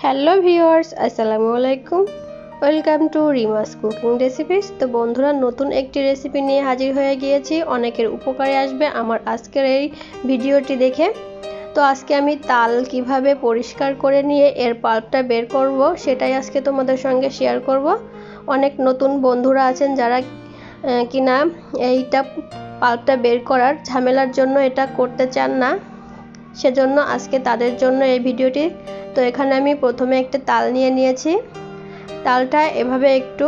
Hello viewers, আসসালামু আলাইকুম। Welcome to রিমাস cooking recipes. তো বন্ধুরা, নতুন একটি রেসিপি নিয়ে হাজির হয়ে গিয়েছি। অনেকের উপকারে আসবে আমার আজকের এই ভিডিওটি দেখে। তো আজকে আমি তাল কিভাবে পরিষ্কার করে নিয়ে এর পাল্পটা বের করব সেটাই আজকে তোমাদের সঙ্গে শেয়ার করব। অনেক নতুন বন্ধুরা আছেন যারা কিনা এইটা পাল্পটা বের করার ঝামেলার জন্য এটা করতে চান না, সেজন্য আজকে তাদের জন্য এই ভিডিওটি। তো এখানে আমি প্রথমে একটা তাল নিয়ে নিয়েছি। তালটা এভাবে একটু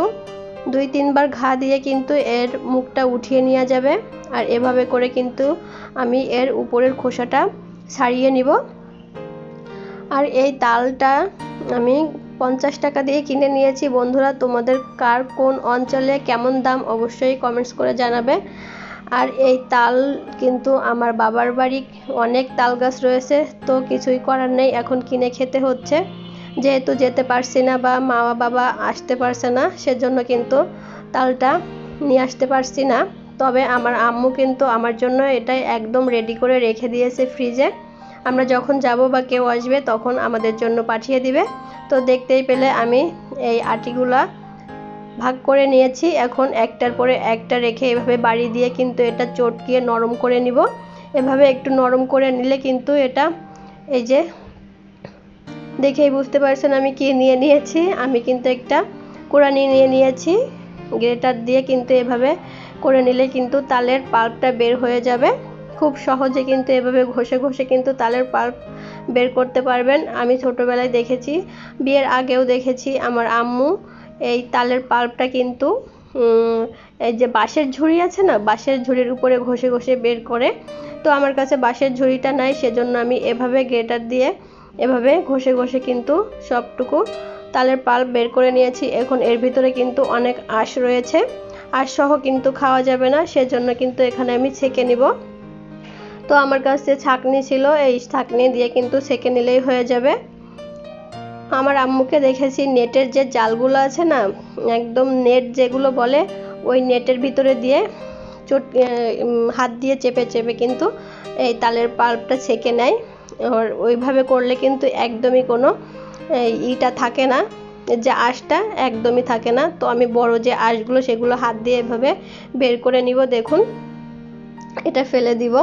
2-3 বার ঘা দিয়ে কিন্তু এর মুখটা উঠিয়ে নেওয়া যাবে। আর এভাবে করে কিন্তু আমি এর উপরের খোসাটা ছাড়িয়ে নিব। আর এই তালটা আমি 50 টাকা দিয়ে কিনে নিয়েছি। বন্ধুরা, তোমাদের কার কোন অঞ্চলে কেমন দাম অবশ্যই কমেন্টস করে জানাবে। আর এই তাল কিন্তু আমার বাবার বাড়ি অনেক তাল গাছ রয়েছে, তো কিছুই করার নেই, এখন কিনে খেতে হচ্ছে। যেহেতু যেতে পারছি না বা মা বাবা আসতে পারছে না, সেজন্য কিন্তু তালটা নিয়ে আসতে পারছি না। তবে আমার আম্মু কিন্তু আমার জন্য এটাই একদম রেডি করে রেখে দিয়েছে ফ্রিজে। আমরা যখন যাব বা কেউ আসবে তখন আমাদের জন্য পাঠিয়ে দিবে। তো দেখতেই পেলে আমি এই আটিগুলা ভাগ করে নিয়েছি। এখন একটার পরে একটা রেখে এভাবে বাড়ি দিয়ে কিন্তু এটা চটকিয়ে নরম করে নিব। এভাবে একটু নরম করে নিলে কিন্তু এটা, এই যে দেখেই বুঝতে পারছেন আমি কি নিয়ে নিয়েছি। আমি কিন্তু একটা কুড়ানি নিয়ে নিয়েছি। গ্রেটার দিয়ে কিন্তু এভাবে করে নিলে কিন্তু তালের পাল্পটা বের হয়ে যাবে। খুব সহজে কিন্তু এভাবে ঘষে ঘষে কিন্তু তালের পাল্প বের করতে পারবেন। আমি ছোটোবেলায় দেখেছি, বিয়ের আগেও দেখেছি আমার আম্মু এই তালের পাল্পটা কিন্তু এই যে বাঁশের ঝুড়ি আছে না, বাঁশের ঝুড়ির উপরে ঘষে ঘষে বের করে। তো আমার কাছে বাঁশের ঝুড়িটা নাই, সেজন্য আমি এভাবে গ্রেটার দিয়ে এভাবে ঘষে ঘষে কিন্তু সবটুকু তালের পাল্প বের করে নিয়েছি। এখন এর ভিতরে কিন্তু অনেক আঁশ রয়েছে, আঁশ সহ কিন্তু খাওয়া যাবে না, সেজন্য কিন্তু এখানে আমি ছেঁকে নিব। তো আমার কাছে ছাঁকনি ছিল, এই ছাঁকনি দিয়ে কিন্তু ছেঁকে নিলেই হয়ে যাবে। আমার আম্মুকে দেখেছি নেটের যে জালগুলো আছে না, একদম নেট যেগুলো বলে, ওই নেটের ভিতরে দিয়ে হাত দিয়ে চেপে চেপে কিন্তু এই তালের পাল্পটা ছেঁকে নেয়। আর ওইভাবে করলে কিন্তু একদমই কোনো ইটা থাকে না, যে আঁশটা একদমই থাকে না। তো আমি বড় যে আঁশগুলো সেগুলো হাত দিয়ে এভাবে বের করে নিব। দেখুন, এটা ফেলে দিব।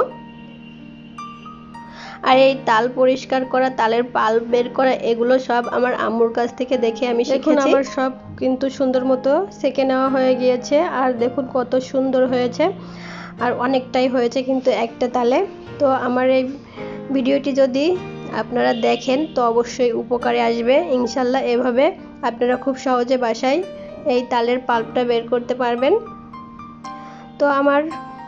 আর এই তাল পরিষ্কার করা, তালের পাল্প বের করা, এগুলো সব আমার আম্মুর কাছ থেকে দেখে আমি শিখেছি। আমার সব কিন্তু সুন্দর মতো সেকে নেওয়া হয়ে গিয়েছে। আর দেখুন কত সুন্দর হয়েছে, আর অনেকটাই হয়েছে কিন্তু একটা তালে। তো আমার এই ভিডিওটি যদি আপনারা দেখেন তো অবশ্যই উপকারে আসবে ইনশাল্লাহ। এভাবে আপনারা খুব সহজে বাসায় এই তালের পাল্পটা বের করতে পারবেন। তো আমার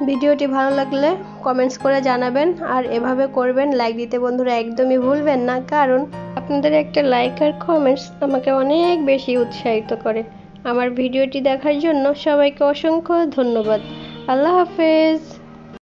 ভিডিওটি ভালো লাগলে কমেন্টস করে জানাবেন, আর এভাবে করবেন। লাইক দিতে বন্ধুরা একদমই ভুলবেন না, কারণ আপনাদের একটা লাইক আর কমেন্টস আমাকে অনেক বেশি উৎসাহিত করে। আমার ভিডিওটি দেখার জন্য সবাইকে অসংখ্য ধন্যবাদ। আল্লাহ হাফেজ।